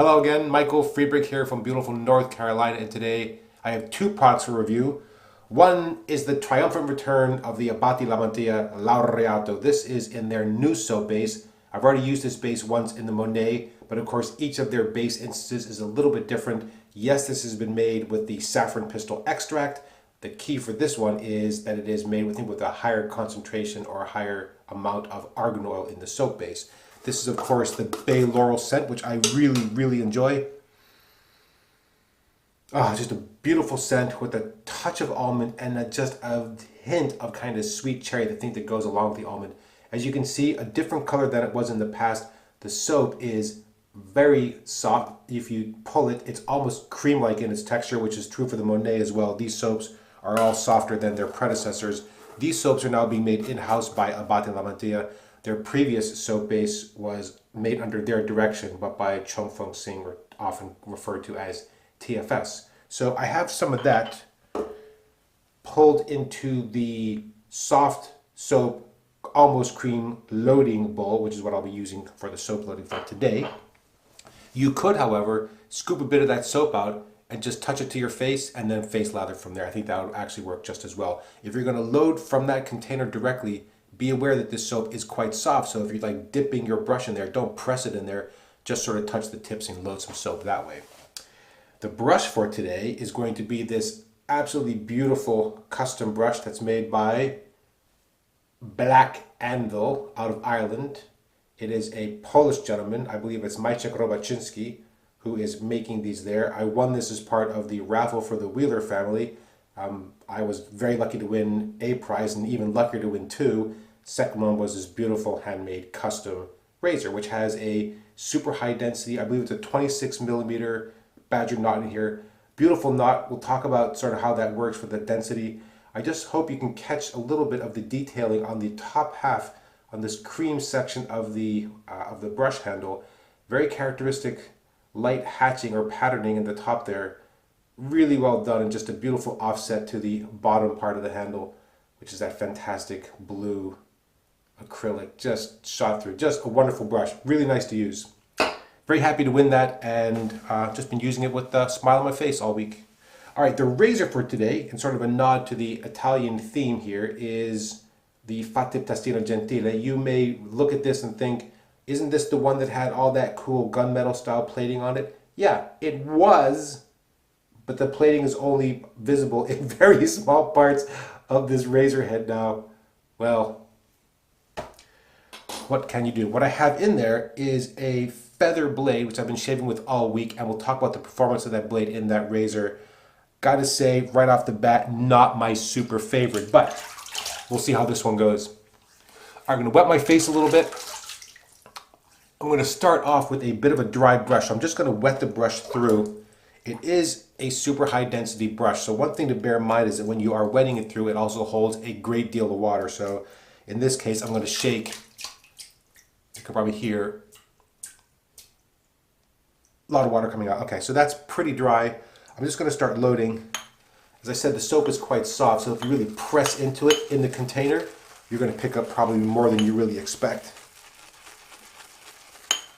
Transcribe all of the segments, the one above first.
Hello again, Michael Friedrich here from beautiful North Carolina, and today I have two products for review. One is the triumphant return of the Abbate Y La Mantia Laureato. This is in their new soap base. I've already used this base once in the Monet, but of course each of their base instances is a little bit different. Yes, this has been made with the saffron pistil extract. The key for this one is that it is made with a higher concentration or a higher amount of argan oil in the soap base. This is, of course, the Bay Laurel scent, which I really enjoy. Just a beautiful scent with a touch of almond and just a hint of kind of sweet cherry, the thing that goes along with the almond. As you can see, a different color than it was in the past. The soap is very soft. If you pull it, it's almost cream-like in its texture, which is true for the Monet as well. These soaps are all softer than their predecessors. These soaps are now being made in-house by Abbate Y La Mantia. Their previous soap base was made under their direction, but by Chong Feng Sing, or often referred to as TFS. So I have some of that pulled into the soft soap almost cream loading bowl, which is what I'll be using for the soap loading for today. You could, however, scoop a bit of that soap out and just touch it to your face and then face lather from there. I think that would actually work just as well. If you're going to load from that container directly, be aware that this soap is quite soft, so if you're like dipping your brush in there, don't press it in there, just sort of touch the tips and load some soap that way. The brush for today is going to be this absolutely beautiful custom brush that's made by Black Anvil out of Ireland. It is a Polish gentleman, I believe it's Maciek Robaczynski, who is making these there. I won this as part of the raffle for the Wheeler family. I was very lucky to win a prize and even luckier to win two. Second one was this beautiful handmade custom razor, which has a super high density, I believe it's a 26 millimeter badger knot in here. Beautiful knot. We'll talk about sort of how that works for the density. I just hope you can catch a little bit of the detailing on the top half on this cream section of the brush handle. Very characteristic light hatching or patterning in the top there. Really well done, and just a beautiful offset to the bottom part of the handle, which is that fantastic blue acrylic just shot through. Just a wonderful brush, really nice to use. Very happy to win that, and just been using it with a smile on my face all week. All right, the razor for today, and sort of a nod to the Italian theme here, is the Fatip Testina Gentile. You may look at this and think, isn't this the one that had all that cool gunmetal style plating on it? Yeah, it was, but the plating is only visible in very small parts of this razor head now. Well, what can you do? What I have in there is a feather blade, which I've been shaving with all week, and we'll talk about the performance of that blade in that razor. Gotta say, right off the bat, not my super favorite, but we'll see how this one goes. I'm gonna wet my face a little bit. I'm gonna start off with a bit of a dry brush. I'm just gonna wet the brush through. It is a super high density brush, so one thing to bear in mind is that when you are wetting it through, it also holds a great deal of water. So in this case, I'm gonna shake. You can probably hear a lot of water coming out. Okay, so that's pretty dry. I'm just gonna start loading. As I said, the soap is quite soft, so if you really press into it in the container, you're gonna pick up probably more than you really expect.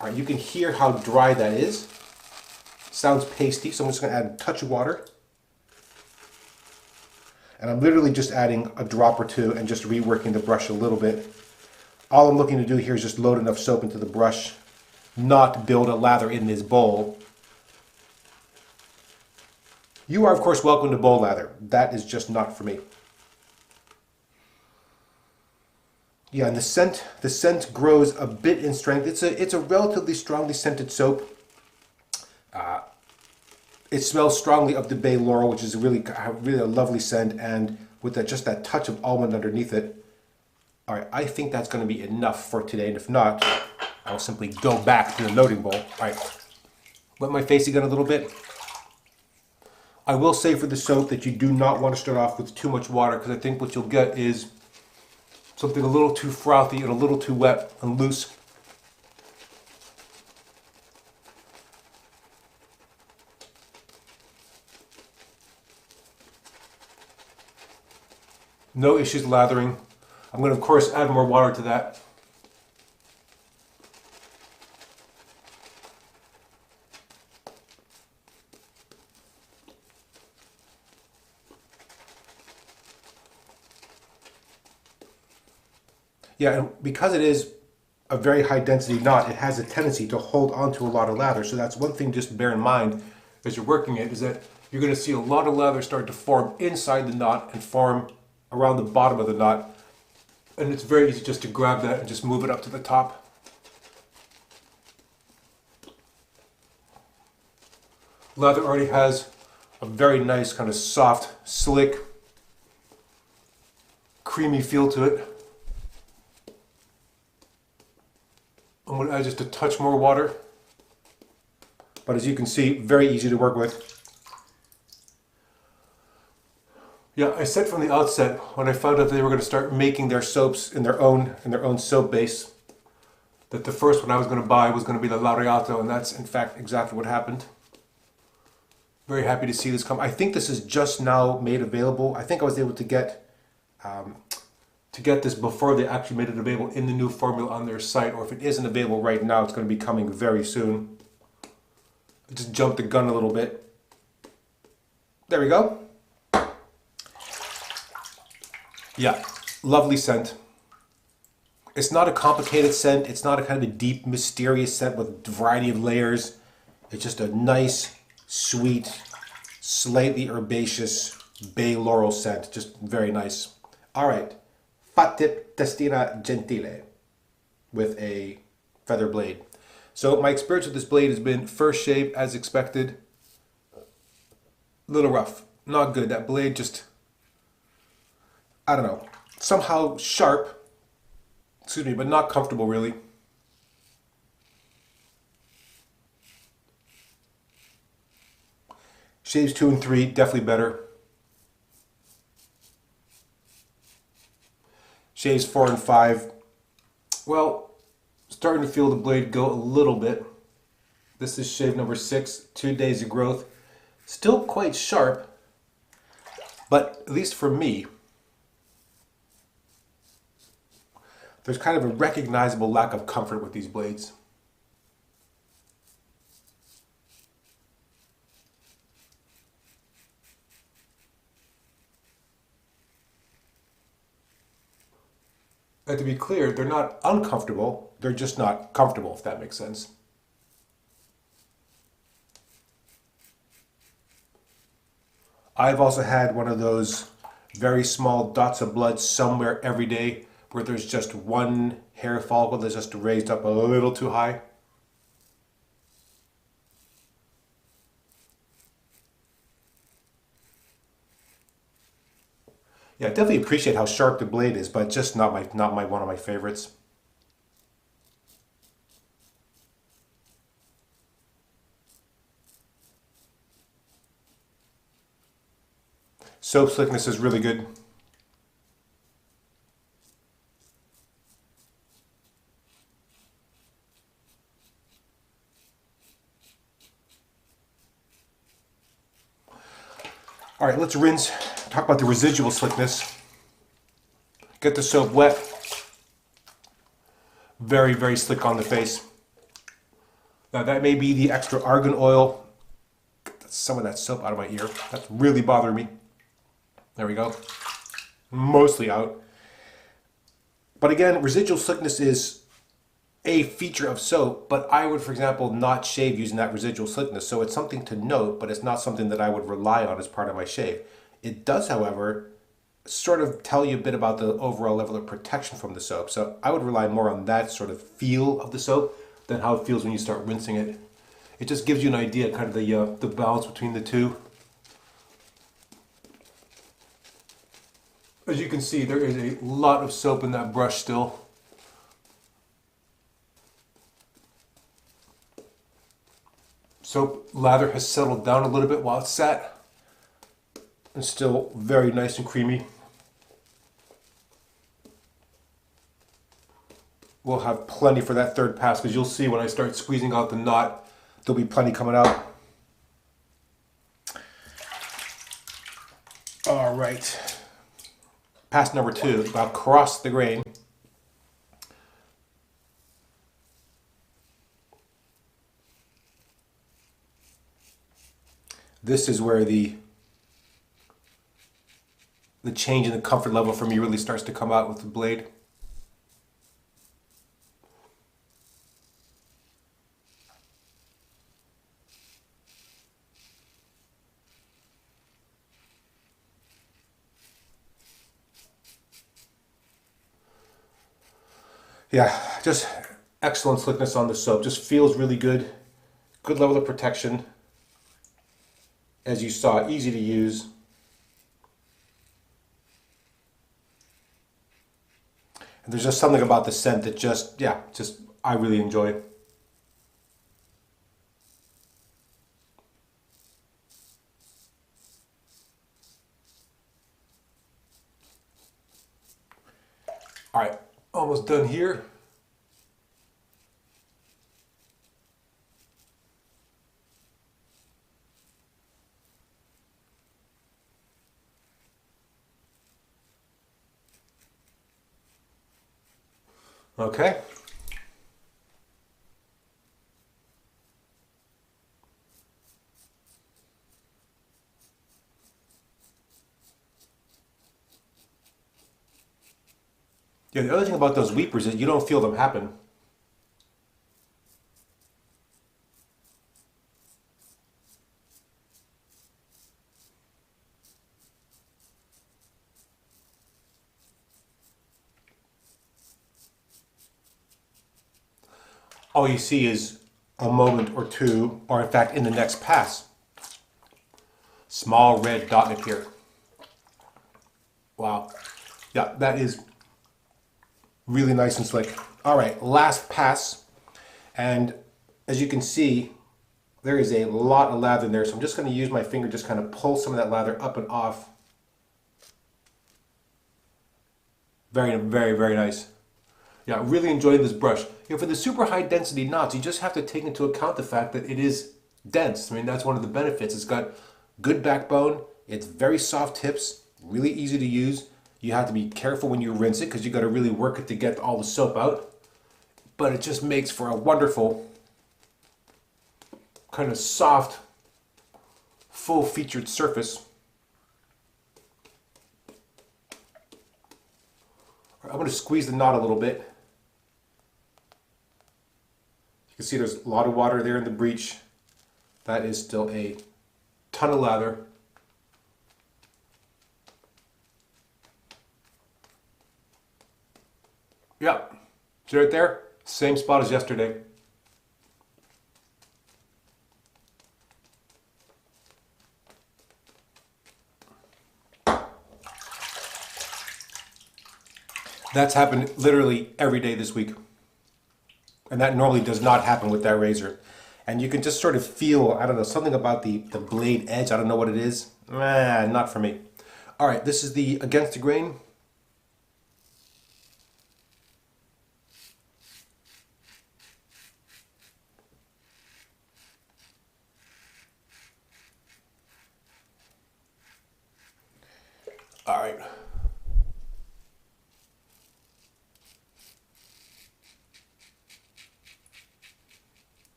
All right, you can hear how dry that is. Sounds pasty, so I'm just gonna add a touch of water. And I'm literally just adding a drop or two and just reworking the brush a little bit. All I'm looking to do here is just load enough soap into the brush, not build a lather in this bowl. You are, of course, welcome to bowl lather. That is just not for me. Yeah, and the scent grows a bit in strength. It's a relatively strongly scented soap. It smells strongly of the Bay Laurel, which is really a lovely scent, and with just that touch of almond underneath it. All right, I think that's going to be enough for today, and if not, I'll simply go back to the loading bowl. All right, wet my face again a little bit. I will say for the soap that you do not want to start off with too much water, because I think what you'll get is something a little too frothy and a little too wet and loose. No issues lathering. I'm going to, of course, add more water to that. Yeah, and because it is a very high density knot, it has a tendency to hold onto a lot of lather. So that's one thing just to bear in mind as you're working it, is that you're going to see a lot of lather start to form inside the knot and form around the bottom of the knot. And it's very easy just to grab that and just move it up to the top. Lather already has a very nice kind of soft, slick, creamy feel to it. I'm going to add just a touch more water. But as you can see, very easy to work with. Yeah, I said from the outset, when I found out they were going to start making their soaps in their own soap base, that the first one I was going to buy was going to be the Laureato, and that's in fact exactly what happened. Very happy to see this come. I think this is just now made available. I think I was able to get this before they actually made it available in the new formula on their site, or if it isn't available right now, it's going to be coming very soon. I just jumped the gun a little bit. There we go. Yeah, lovely scent. It's not a complicated scent. It's not a kind of a deep, mysterious scent with a variety of layers. It's just a nice, sweet, slightly herbaceous bay laurel scent. Just very nice. All right, Fatip Testina Gentile with a feather blade. So my experience with this blade has been first shave as expected. A little rough, not good. That blade just, I don't know, somehow sharp, excuse me, but not comfortable really. Shaves 2 and 3, definitely better. Shaves 4 and 5, well, starting to feel the blade go a little bit. This is shave number 6, 2 days of growth. Still quite sharp, but at least for me, there's kind of a recognizable lack of comfort with these blades. And to be clear, they're not uncomfortable, they're just not comfortable, if that makes sense. I've also had one of those very small dots of blood somewhere every day where there's just one hair follicle that's just raised up a little too high. Yeah, I definitely appreciate how sharp the blade is, but just not my one of my favorites. Soap slickness is really good. All right, let's rinse. Talk about the residual slickness. Get the soap wet. Very, very slick on the face. Now that may be the extra argan oil. Get some of that soap out of my ear. That's really bothering me. There we go. Mostly out. But again, residual slickness is a feature of soap, but I would, for example, not shave using that residual slickness. So it's something to note, but it's not something that I would rely on as part of my shave. It does, however, sort of tell you a bit about the overall level of protection from the soap. So I would rely more on that sort of feel of the soap than how it feels when you start rinsing it. It just gives you an idea, kind of the balance between the two. As you can see, there is a lot of soap in that brush still. Soap lather has settled down a little bit while it's sat. And still very nice and creamy. We'll have plenty for that third pass, because you'll see when I start squeezing out the knot, there'll be plenty coming out. All right. Pass number 2, I'll cross the grain. This is where the change in the comfort level for me really starts to come out with the blade. Yeah, just excellent slickness on the soap. Just feels really good. Good level of protection. As you saw, easy to use. And there's just something about the scent that just, yeah, just I really enjoy. All right, almost done here. Okay. Yeah, the other thing about those weepers is you don't feel them happen. All you see is a moment or two, or in fact in the next pass. Small red dot appear. Wow. Yeah, that is really nice and slick. All right, last pass. And as you can see, there is a lot of lather in there. So I'm just going to use my finger, just kind of pull some of that lather up and off. Very, very, very nice. Yeah, really enjoying this brush. You know, for the super high density knots, you just have to take into account the fact that it is dense. I mean, that's one of the benefits. It's got good backbone. It's very soft tips, really easy to use. You have to be careful when you rinse it because you got to really work it to get all the soap out. But it just makes for a wonderful kind of soft, full-featured surface. I'm going to squeeze the knot a little bit. You can see there's a lot of water there in the breech. That is still a ton of lather. Yep, see right there? Same spot as yesterday. That's happened literally every day this week. And that normally does not happen with that razor. And you can just sort of feel, I don't know, something about the blade edge. I don't know what it is. Not for me. All right, this is the Against the Grain. All right.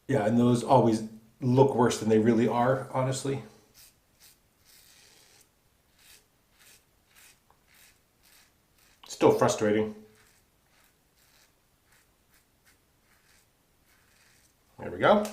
Yeah, and those always look worse than they really are, honestly. Still frustrating. There we go.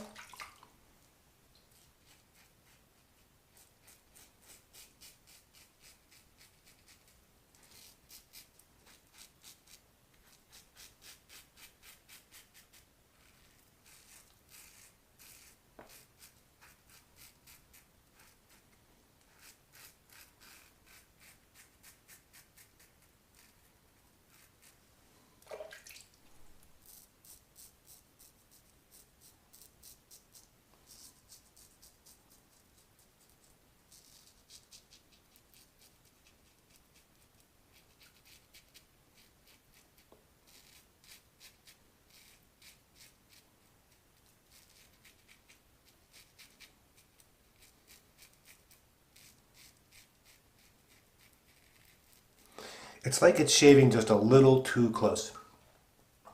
It's like it's shaving just a little too close.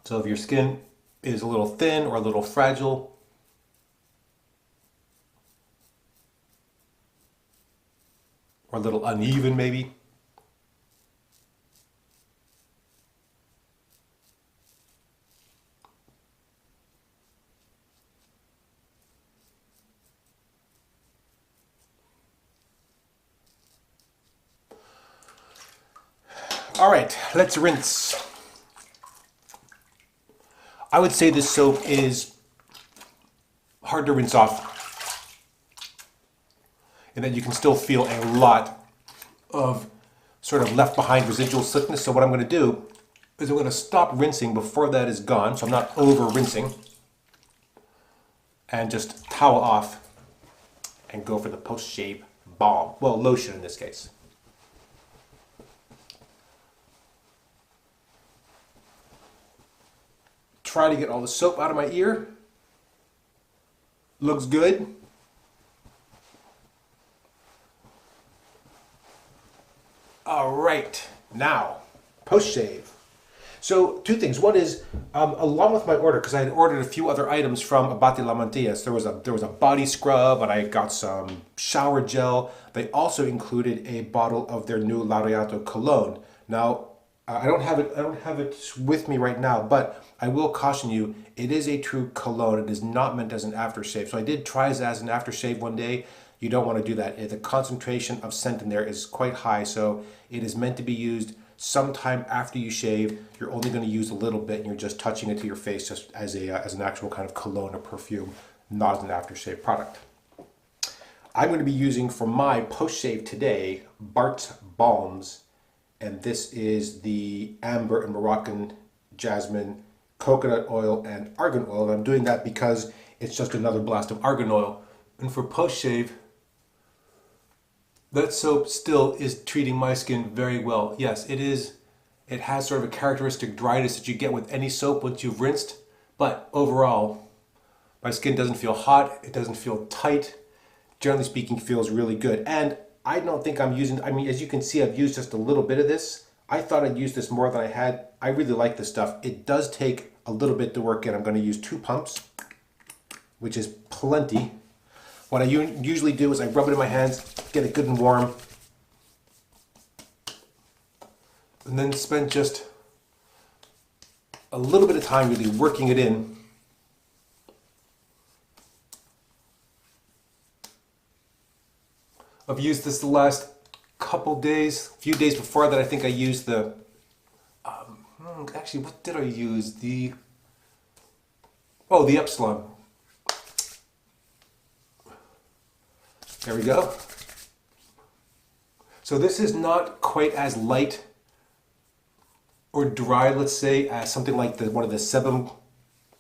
So if your skin is a little thin or a little fragile, or a little uneven maybe, All right, let's rinse. I would say this soap is hard to rinse off, and that you can still feel a lot of sort of left behind residual slickness. So what I'm going to do is I'm going to stop rinsing before that is gone, so I'm not over rinsing, and just towel off and go for the post-shave balm. Well, lotion in this case. Try to get all the soap out of my ear. Looks good. All right, now post-shave. So two things. One is, along with my order, because I had ordered a few other items from Abbate Y La Mantia. So there was a body scrub, and I got some shower gel. They also included a bottle of their new Laureato cologne. Now, I don't have it with me right now, but I will caution you, it is a true cologne. It is not meant as an aftershave. So I did try it as an aftershave one day. You don't want to do that. The concentration of scent in there is quite high, so it is meant to be used sometime after you shave. You're only going to use a little bit, and you're just touching it to your face just as an actual kind of cologne or perfume, not as an aftershave product. I'm going to be using for my post-shave today Bart's Balms, and this is the Amber and Moroccan Jasmine, coconut oil, and argan oil. And I'm doing that because it's just another blast of argan oil. And for post-shave, that soap still is treating my skin very well. Yes, it is. It has sort of a characteristic dryness that you get with any soap once you've rinsed. But overall, my skin doesn't feel hot. It doesn't feel tight. Generally speaking, feels really good. And I don't think I'm using, I mean, as you can see, I've used just a little bit of this. I thought I'd use this more than I had. I really like this stuff. It does take a little bit to work in. I'm going to use 2 pumps, which is plenty. What I usually do is I rub it in my hands, get it good and warm, and then spend just a little bit of time really working it in. I've used this the last couple days, a few days before that. I think I used the, actually, what did I use? The Epsilon. There we go. So this is not quite as light or dry, let's say, as something like one of the sebum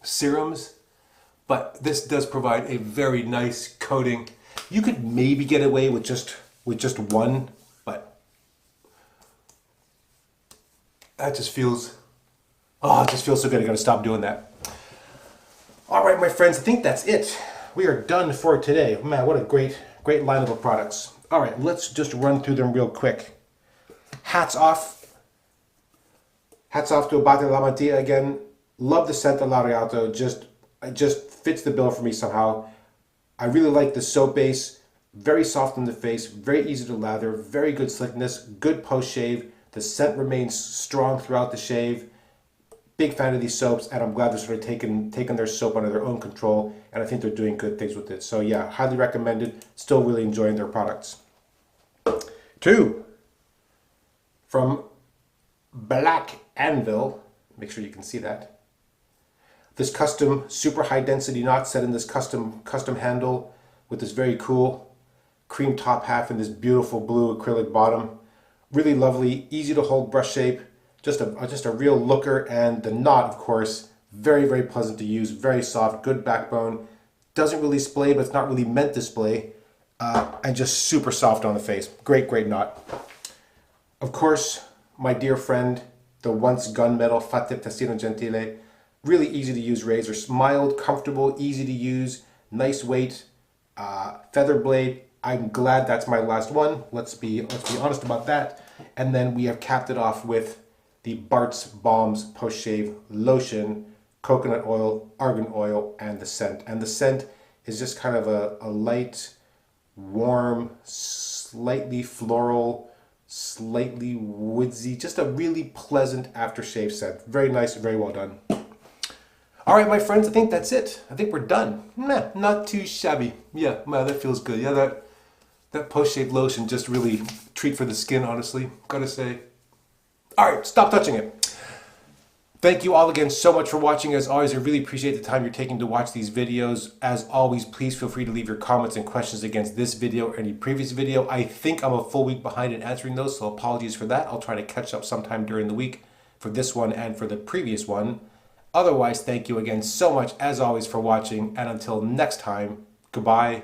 serums, but this does provide a very nice coating. You could maybe get away with just one, but that just feels, it just feels so good. I gotta stop doing that. All right, my friends, I think that's it. We are done for today. Man, what a great lineup of products. All right, let's just run through them real quick. Hats off to Abbate Y La Mantia again. Love the scent of Laureato. It just fits the bill for me somehow. I really like the soap base. Very soft on the face, very easy to lather, very good slickness, good post-shave. The scent remains strong throughout the shave. Big fan of these soaps, and I'm glad they're sort of taking their soap under their own control, and I think they're doing good things with it. So yeah, highly recommended. Still really enjoying their products. 2, from Black Anvil. Make sure you can see that. This custom super high density knot set in this custom handle with this very cool cream top half and this beautiful blue acrylic bottom. Really lovely, easy to hold brush shape. Just a real looker, and the knot, of course, very, very pleasant to use, very soft, good backbone. Doesn't really splay, but it's not really meant to splay. And just super soft on the face. Great, great knot. Of course, my dear friend, the once gunmetal Fatip Testina Gentile. Really easy to use razor. Mild, comfortable, easy to use, nice weight, feather blade. I'm glad that's my last one. Let's be honest about that. And then we have capped it off with the Bart's Balms post-shave lotion, coconut oil, argan oil, and the scent. And the scent is just kind of a light, warm, slightly floral, slightly woodsy, just a really pleasant aftershave scent. Very nice, very well done. All right, my friends, I think that's it. I think we're done. Nah, not too shabby. Yeah, man, that feels good. Yeah, that post-shave lotion just really treat for the skin, honestly. Gotta say, All right, stop touching it. Thank you all again so much for watching. As always, I really appreciate the time you're taking to watch these videos. As always, please feel free to leave your comments and questions against this video or any previous video. I think I'm a full week behind in answering those, so apologies for that. I'll try to catch up sometime during the week for this one and for the previous one. Otherwise, thank you again so much, as always, for watching. And until next time, goodbye.